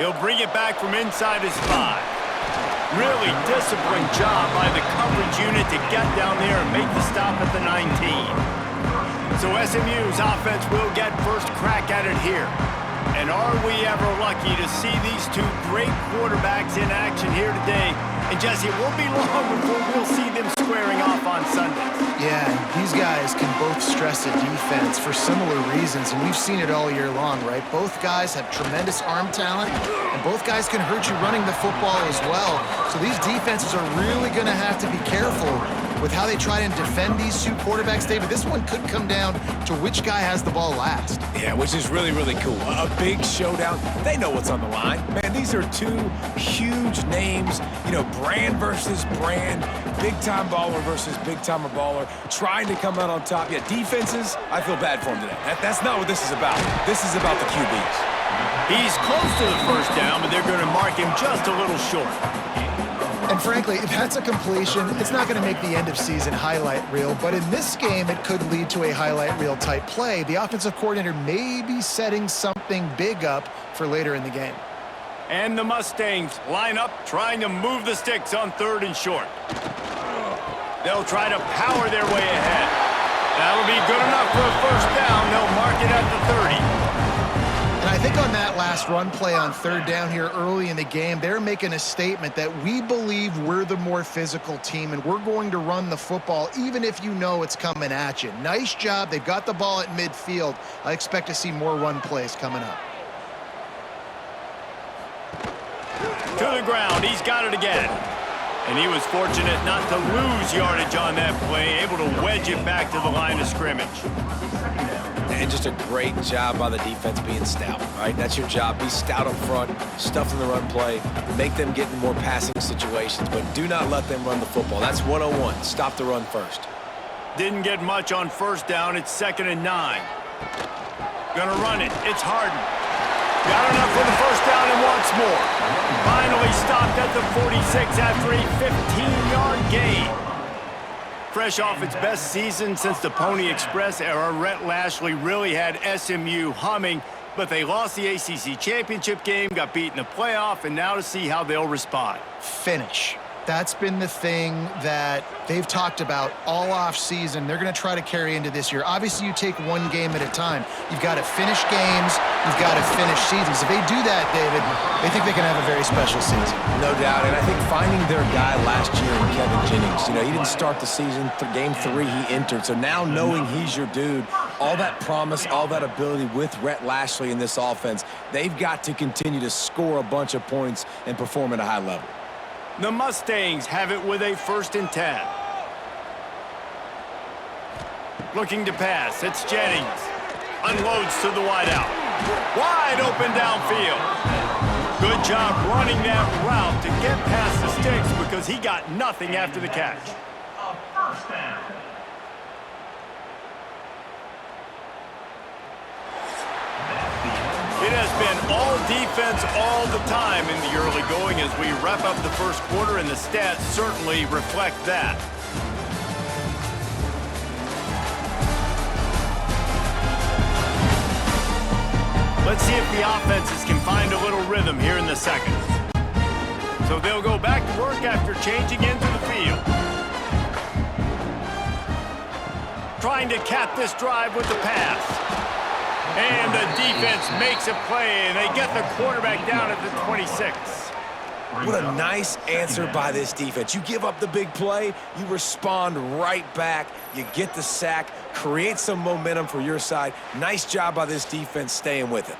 He'll bring it back from inside his 5. Really disciplined job by the coverage unit to get down there and make the stop at the 19. So SMU's offense will get first crack at it here. And are we ever lucky to see these two great quarterbacks in action here today? And Jesse, it won't be long before we'll see them squaring off on Sundays. Yeah, these guys can both stress a defense for similar reasons, and we've seen it all year long, right? Both guys have tremendous arm talent, and both guys can hurt you running the football as well. So these defenses are really going to have to be careful with how they try and defend these two quarterbacks, David. This one could come down to which guy has the ball last. Yeah, which is really, really cool. A big showdown. They know what's on the line. Man, these are two huge names, you know, brand versus brand, big-time baller versus big-timer baller, trying to come out on top. Yeah, defenses, I feel bad for them today. That's not what this is about. This is about the QBs. He's close to the first down, but they're going to mark him just a little short. And frankly, if that's a completion, it's not going to make the end-of-season highlight reel. But in this game, it could lead to a highlight reel type play. The offensive coordinator may be setting something big up for later in the game. And the Mustangs line up, trying to move the sticks on 3rd and short. They'll try to power their way ahead. That'll be good enough for a first down. They'll mark it at the 30. And I think on that last run play on 3rd down here early in the game, they're making a statement that we believe we're the more physical team and we're going to run the football even if you know it's coming at you. Nice job. They've got the ball at midfield. I expect to see more run plays coming up. To the ground. He's got it again. And he was fortunate not to lose yardage on that play, able to wedge it back to the line of scrimmage. And just a great job by the defense being stout, right? That's your job. Be stout up front, stuff in the run play, make them get in more passing situations, but do not let them run the football. That's 101. Stop the run first. Didn't get much on first down. It's 2nd and 9. Gonna run it. It's Harden. Got enough for the first down and wants more. Finally stopped at the 46 after a 15-yard gain. Fresh off its best season since the Pony Express era, Rhett Lashlee really had SMU humming, but they lost the ACC championship game, got beat in the playoff, and now to see how they'll respond. Finish. That's been the thing that they've talked about all off season. They're going to try to carry into this year. Obviously, you take one game at a time. You've got to finish games. You've got to finish seasons. If they do that, David, they think they can have a very special season. No doubt, and I think finding their guy last year in Kevin Jennings, you know, he didn't start the season. Game 3, he entered. So now knowing he's your dude, all that promise, all that ability with Rhett Lashlee in this offense, they've got to continue to score a bunch of points and perform at a high level. The Mustangs have it with a 1st and 10. Looking to pass. It's Jennings. Unloads to the wideout. Wide open downfield. Good job running that route to get past the sticks because he got nothing after the catch. It has been all defense all the time in the early going as we wrap up the first quarter, and the stats certainly reflect that. Let's see if the offenses can find a little rhythm here in the second. So they'll go back to work after changing into the field. Trying to cap this drive with the pass. And the defense makes a play, and they get the quarterback down at the 26. What a nice answer by this defense. You give up the big play, you respond right back, you get the sack, create some momentum for your side. Nice job by this defense staying with it.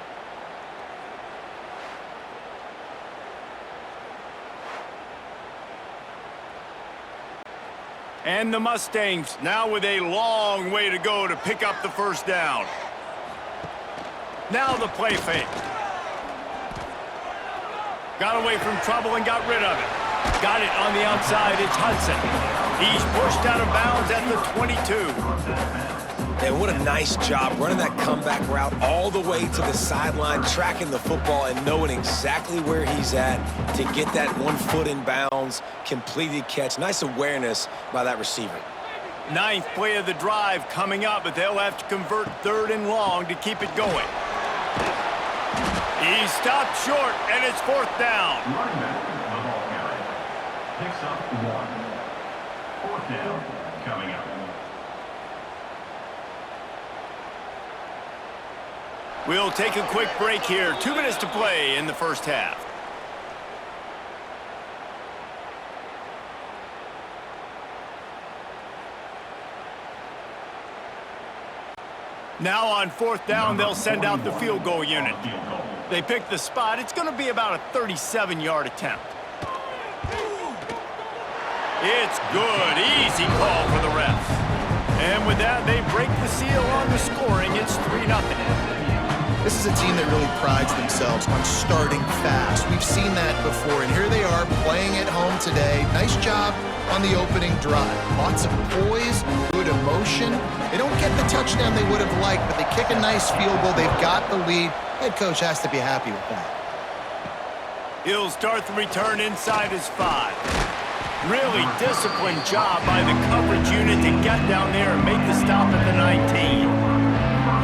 And the Mustangs now with a long way to go to pick up the first down. Now the play fake. Got away from trouble and got rid of it. Got it on the outside. It's Hudson. He's pushed out of bounds at the 22. And what a nice job running that comeback route all the way to the sideline, tracking the football and knowing exactly where he's at to get that 1 foot in bounds, completed catch. Nice awareness by that receiver. 9th play of the drive coming up, but they'll have to convert 3rd and long to keep it going. He stopped short, and it's fourth down. Running back, the ball carrier. Picks up 1. Fourth down, coming up. We'll take a quick break here. 2 minutes to play in the first half. Now on fourth down, they'll send out the field goal unit. They pick the spot. It's going to be about a 37-yard attempt. It's good. Easy call for the refs. And with that, they break the seal on the scoring. It's 3-0. This is a team that really prides themselves on starting fast. We've seen that before, and here they are playing at home today. Nice job on the opening drive. Lots of poise, good emotion. They don't get the touchdown they would have liked, but they kick a nice field goal. They've got the lead. Head coach has to be happy with that. He'll start the return inside his 5. Really disciplined job by the coverage unit to get down there and make the stop at the 19.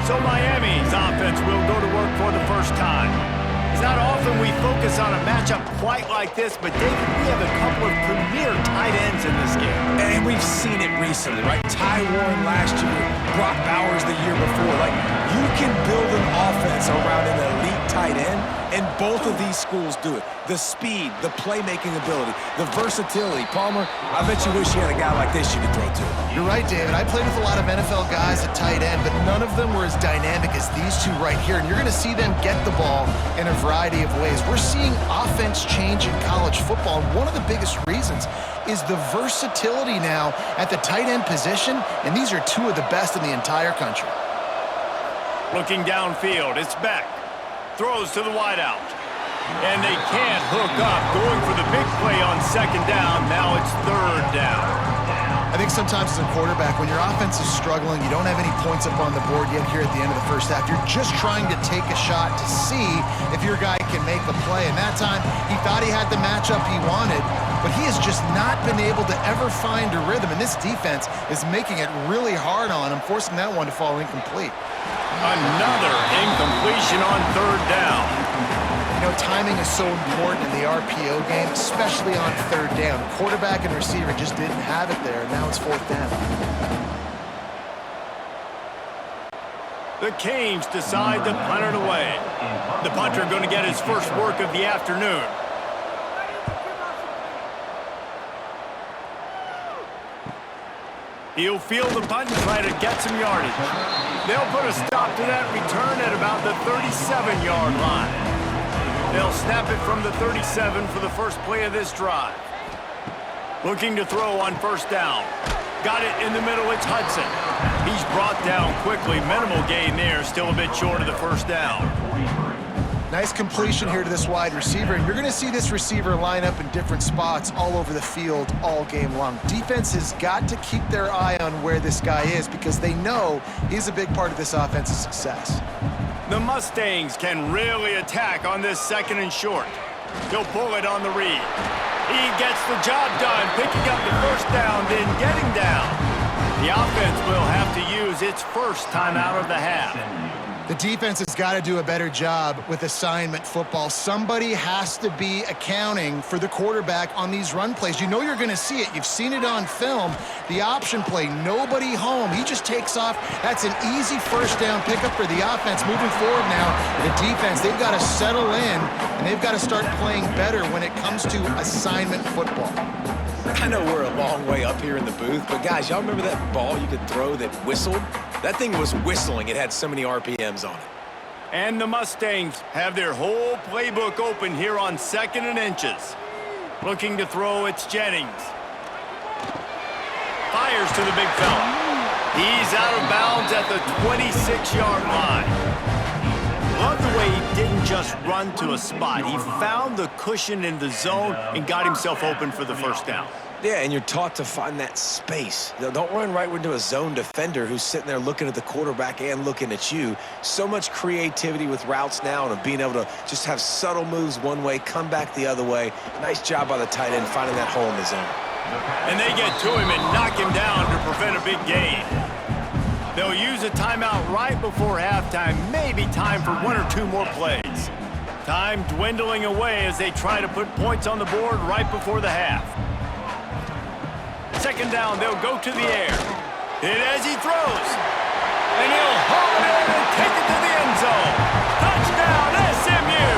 So Miami's offense will go to work for the first time. It's not often we focus on a matchup quite like this, but David, we have a couple of premier tight ends in this game. And we've seen it recently, right? Ty Warren last year, Brock Bowers the year before. Like, you can build an offense around an elite tight end, and both of these schools do it. The speed, the playmaking ability, the versatility. Palmer, I bet you wish you had a guy like this you could throw to. You're right, David. I played with a lot of NFL guys at tight end, but none of them were as dynamic as these two right here. And you're going to see them get the ball in a variety of ways. We're seeing offense change in college football, and one of the biggest reasons is the versatility now at the tight end position, and these are two of the best in the entire country. Looking downfield, it's Beck. Throws to the wideout. And they can't hook up, going for the big play on second down. Now it's third down. I think sometimes as a quarterback, when your offense is struggling, you don't have any points up on the board yet here at the end of the first half. You're just trying to take a shot to see if your guy can make a play. And that time, he thought he had the matchup he wanted, but he has just not been able to ever find a rhythm. And this defense is making it really hard on him, forcing that one to fall incomplete. Another incompletion on third down. You know, timing is so important in the RPO game, especially on third down. Quarterback and receiver just didn't have it there, and now it's fourth down. The Canes decide to punt it away. The punter going to get his first work of the afternoon. He'll field the punt and try to get some yardage. They'll put a stop to that return at about the 37-yard line. They'll snap it from the 37 for the first play of this drive. Looking to throw on first down. Got it in the middle, it's Hudson. He's brought down quickly. Minimal gain there, still a bit short of the first down. Nice completion here to this wide receiver, and you're going to see this receiver line up in different spots all over the field all game long. Defense has got to keep their eye on where this guy is because they know he's a big part of this offense's success. The Mustangs can really attack on this second and short. He'll pull it on the read. He gets the job done, picking up the first down, then getting down. The offense will have to use its first timeout of the half. The defense has got to do a better job with assignment football. Somebody has to be accounting for the quarterback on these run plays. You know you're going to see it. You've seen it on film. The option play, nobody home. He just takes off. That's an easy first down pickup for the offense. Moving forward now, the defense, they've got to settle in, and they've got to start playing better when it comes to assignment football. I know we're a long way up here in the booth, but guys, y'all remember that ball you could throw that whistled? That thing was whistling. It had so many RPMs on it. And the Mustangs have their whole playbook open here on second and inches. Looking to throw, it's Jennings. Fires to the big fella. He's out of bounds at the 26-yard line. Love the way he didn't just run to a spot. He found the cushion in the zone and got himself open for the first down. Yeah, and you're taught to find that space. Don't run right into a zone defender who's sitting there looking at the quarterback and looking at you. So much creativity with routes now and being able to just have subtle moves one way, come back the other way. Nice job by the tight end finding that hole in the zone. And they get to him and knock him down to prevent a big gain. They'll use a timeout right before halftime, maybe time for one or two more plays. Time dwindling away as they try to put points on the board right before the half. Second down, they'll go to the air. Hit as he throws. And he'll haul it in and take it to the end zone. Touchdown, SMU!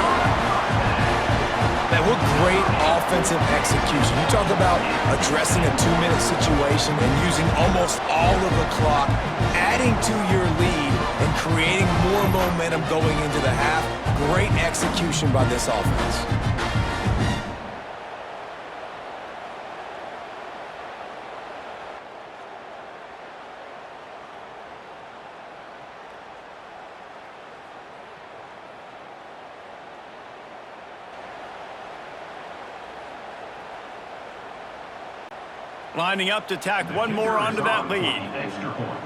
Man, what great offensive execution. You talk about addressing a 2-minute situation and using almost all of the clock, adding to your lead, and creating more momentum going into the half. Great execution by this offense. Lining up to tack one more onto that lead. Extra point.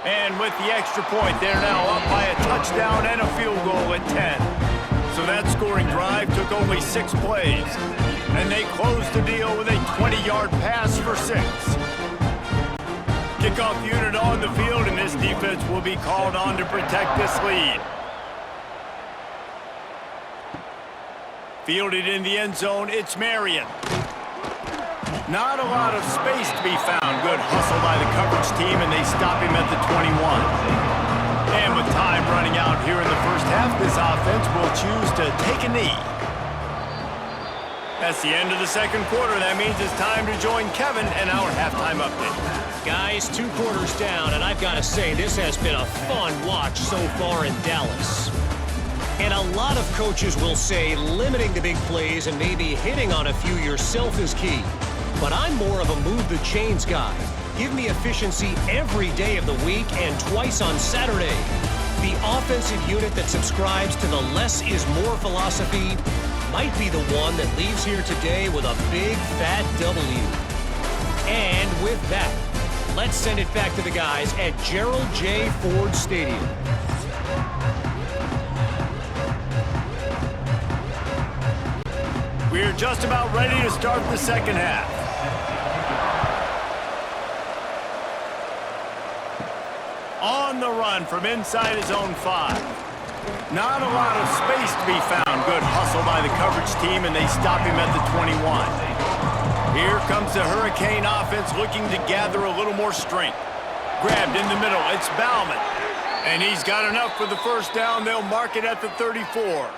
And with the extra point, they're now up by a touchdown and a field goal at 10. So that scoring drive took only 6 plays. And they closed the deal with a 20-yard pass for 6. Kickoff unit on the field, and this defense will be called on to protect this lead. Fielded in the end zone, it's Marion. Not a lot of space to be found. Good hustle by the coverage team, and they stop him at the 21. And with time running out here in the first half, this offense will choose to take a knee. That's the end of the second quarter. That means it's time to join Kevin and our halftime update. Guys, 2 quarters down, and I've got to say, this has been a fun watch so far in Dallas. And a lot of coaches will say limiting the big plays and maybe hitting on a few yourself is key. But I'm more of a move the chains guy. Give me efficiency every day of the week and twice on Saturday. The offensive unit that subscribes to the less is more philosophy might be the one that leaves here today with a big fat W. And with that, let's send it back to the guys at Gerald J. Ford Stadium. We're just about ready to start the second half. On the run from inside his own 5. Not a lot of space to be found. Good hustle by the coverage team, and they stop him at the 21. Here comes the Hurricane offense looking to gather a little more strength. Grabbed in the middle, it's Bauman. And he's got enough for the first down. They'll mark it at the 34.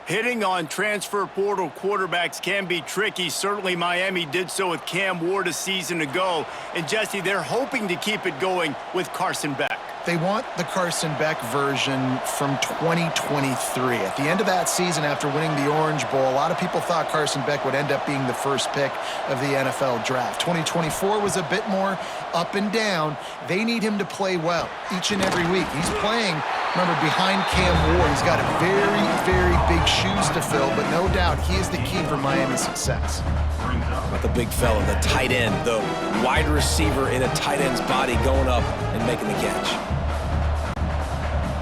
Hitting on transfer portal quarterbacks can be tricky. Certainly Miami did so with Cam Ward a season ago. And Jesse, they're hoping to keep it going with Carson Beck. They want the Carson Beck version from 2023. At the end of that season, after winning the Orange Bowl, a lot of people thought Carson Beck would end up being the first pick of the NFL draft. 2024 was a bit more up and down. They need him to play well each and every week. He's playing, remember, behind Cam Ward. He's got a very, very big shoes to fill, but no doubt he is the key for Miami's success. About the big fella, the tight end, the wide receiver in a tight end's body going up and making the catch.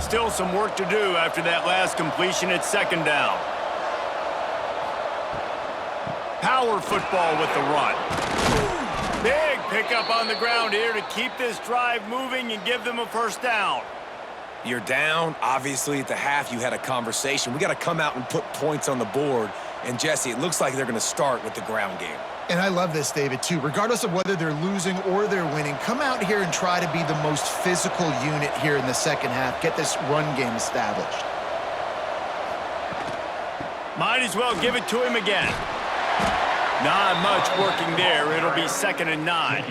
Still some work to do after that last completion at second down. Power football with the run. Big pickup on the ground here to keep this drive moving and give them a first down. You're down. Obviously, at the half, you had a conversation. We got to come out and put points on the board. And, Jesse, it looks like they're going to start with the ground game. And I love this, David, too. Regardless of whether they're losing or they're winning, come out here and try to be the most physical unit here in the second half. Get this run game established. Might as well give it to him again. Not much working there. It'll be 2nd and 9.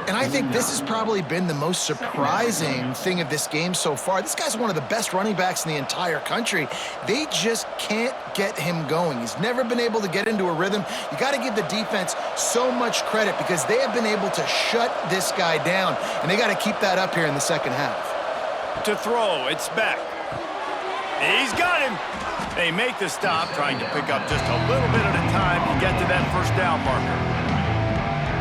And I think this has probably been the most surprising thing of this game so far. This guy's one of the best running backs in the entire country. They just can't get him going. He's never been able to get into a rhythm. You got to give the defense so much credit because they have been able to shut this guy down, and they got to keep that up here in the second half. To throw, it's Beck. He's got him. They make the stop, trying to pick up just a little bit at a time to get to that first down marker.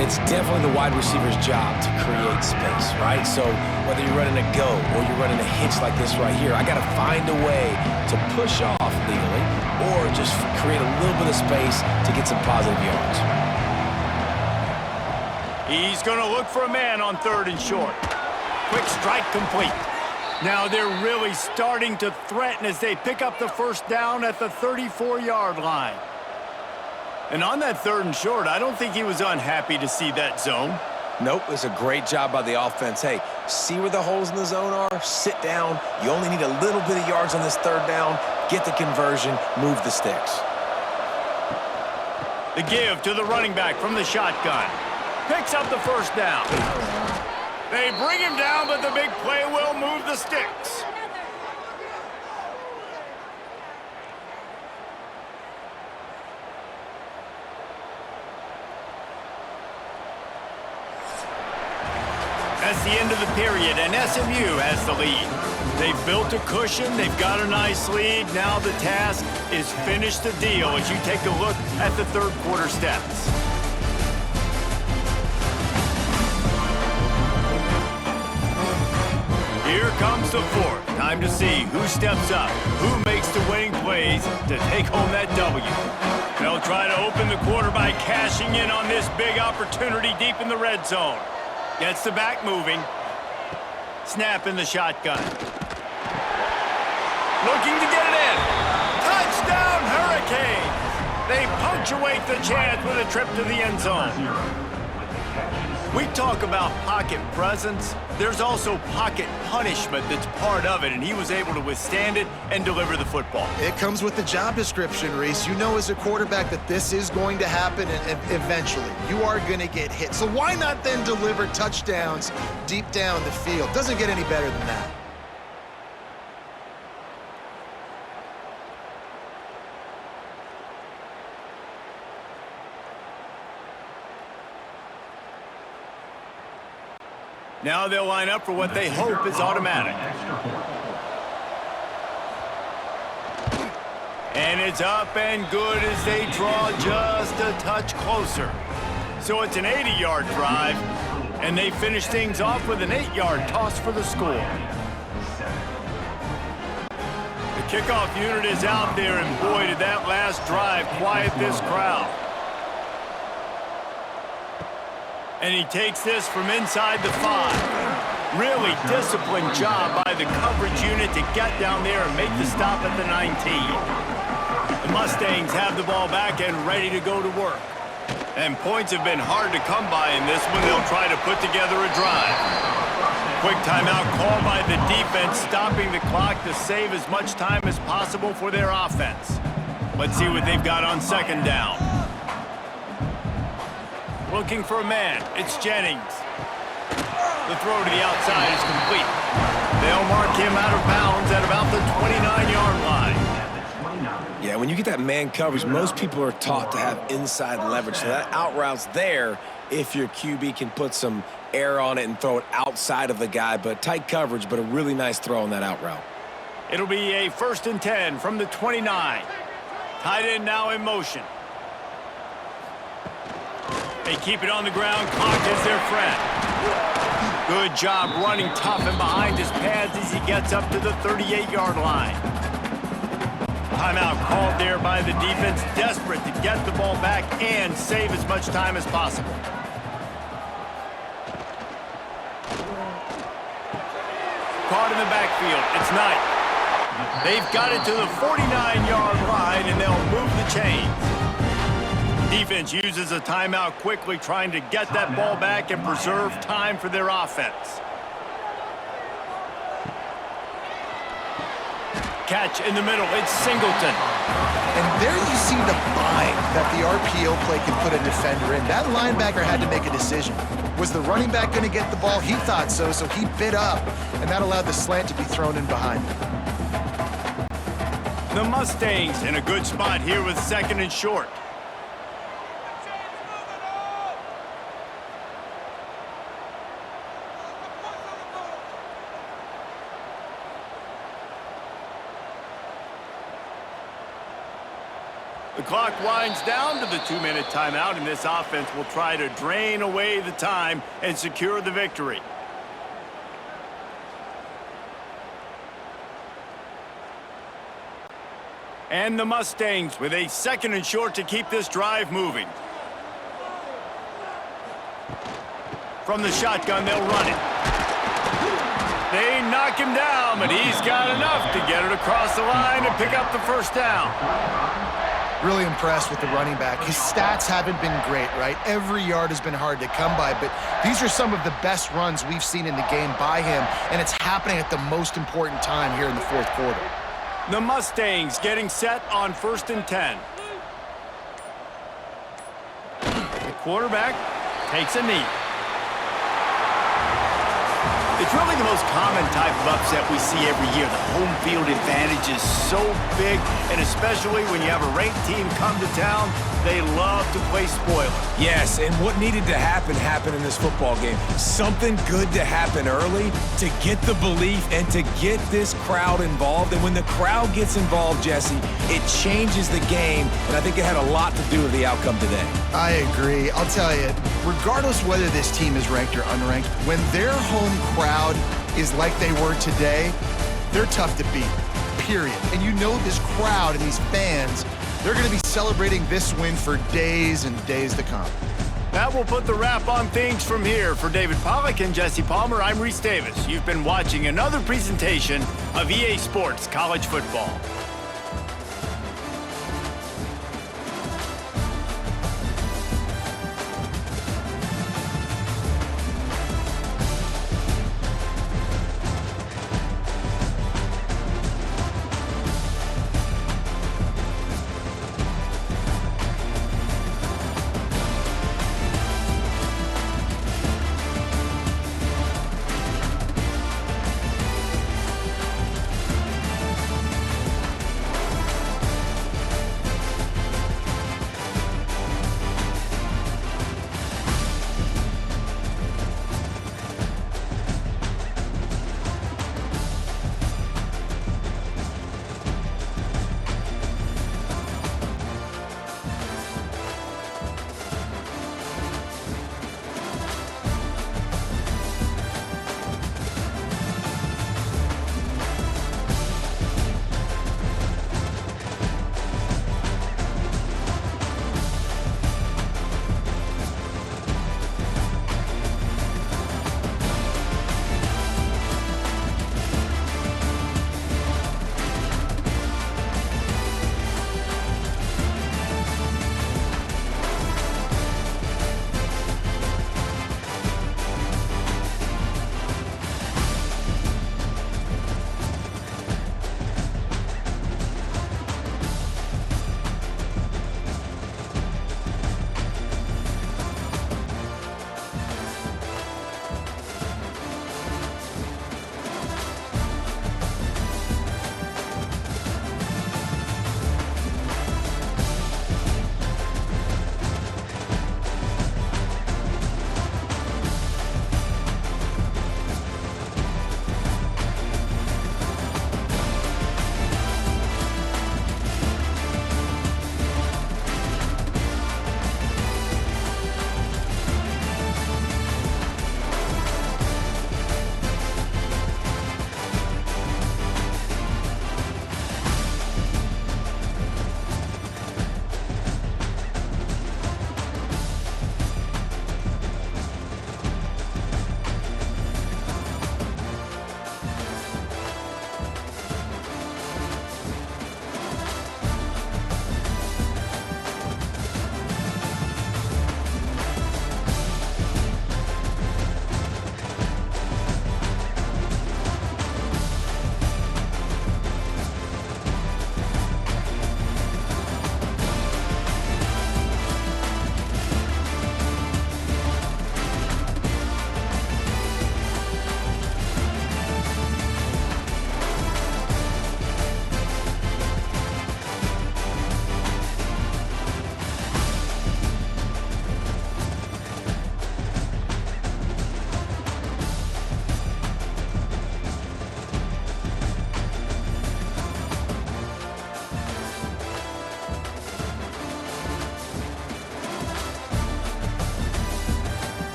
It's definitely the wide receiver's job to create space, right? So whether you're running a go or you're running a hitch like this right here, I got to find a way to push off legally or just create a little bit of space to get some positive yards. He's going to look for a man on 3rd and short. Quick strike complete. Now they're really starting to threaten as they pick up the first down at the 34-yard line. And on that 3rd and short, I don't think he was unhappy to see that zone. Nope, it's a great job by the offense. Hey, see where the holes in the zone are? Sit down. You only need a little bit of yards on this 3rd down. Get the conversion, move the sticks. The give to the running back from the shotgun. Picks up the first down. They bring him down, but the big play will move the sticks. That's the end of the period, and SMU has the lead. They've built a cushion. They've got a nice lead. Now the task is finish the deal as you take a look at the 3rd quarter stats. Here comes the 4th. Time to see who steps up, who makes the winning plays to take home that W. They'll try to open the quarter by cashing in on this big opportunity deep in the red zone. Gets the back moving. Snap in the shotgun. Looking to get it in. Touchdown, Hurricanes! They punctuate the chance with a trip to the end zone. We talk about pocket presence. There's also pocket punishment that's part of it, and he was able to withstand it and deliver the football. It comes with the job description, Reese. You know as a quarterback that this is going to happen, and eventually you are going to get hit. So why not then deliver touchdowns deep down the field? Doesn't get any better than that. Now they'll line up for what they hope is automatic. And it's up and good as they draw just a touch closer. So it's an 80-yard drive, and they finish things off with an 8-yard toss for the score. The kickoff unit is out there, and boy, did that last drive quiet this crowd. And he takes this from inside the 5. Really disciplined job by the coverage unit to get down there and make the stop at the 19. The Mustangs have the ball back and ready to go to work. And points have been hard to come by in this one. They'll try to put together a drive. Quick timeout call by the defense, stopping the clock to save as much time as possible for their offense. Let's see what they've got on 2nd down. Looking for a man. It's Jennings. The throw to the outside is complete. They'll mark him out of bounds at about the 29-yard line. Yeah, when you get that man coverage, most people are taught to have inside leverage. So that out route's there if your QB can put some air on it and throw it outside of the guy. But tight coverage, but a really nice throw on that out route. It'll be a 1st and 10 from the 29. Tight end now in motion. They keep it on the ground. Clock is their friend. Good job running tough and behind his pads as he gets up to the 38-yard line. Timeout called there by the defense, desperate to get the ball back and save as much time as possible. Caught in the backfield. It's Knight. They've got it to the 49-yard line, and they'll move the chains. Defense uses a timeout quickly, trying to get that ball back and preserve time for their offense. Catch in the middle. It's Singleton. And there you see the bind that the RPO play can put a defender in. That linebacker had to make a decision. Was the running back going to get the ball? He thought so, so he bit up, and that allowed the slant to be thrown in behind him. The Mustangs in a good spot here with 2nd and short. The clock winds down to the 2-minute timeout, and this offense will try to drain away the time and secure the victory. And the Mustangs with a 2nd and short to keep this drive moving. From the shotgun, they'll run it. They knock him down, but he's got enough to get it across the line and pick up the first down. Really impressed with the running back. His stats haven't been great, right? Every yard has been hard to come by, but these are some of the best runs we've seen in the game by him, and it's happening at the most important time here in the fourth quarter. The Mustangs getting set on 1st and 10. The quarterback takes a knee. It's really the most common type of upset we see every year. The home field advantage is so big, and especially when you have a ranked team come to town, they love to play spoiler. Yes, and what needed to happen happened in this football game. Something good to happen early to get the belief and to get this crowd involved. And when the crowd gets involved, Jesse, it changes the game, and I think it had a lot to do with the outcome today. I agree. I'll tell you, regardless whether this team is ranked or unranked, when their home crowd is like they were today, they're tough to beat, period. And you know this crowd and these fans, they're going to be celebrating this win for days and days to come. That will put the wrap on things from here. For David Pollack and Jesse Palmer, I'm Reese Davis. You've been watching another presentation of EA Sports College Football.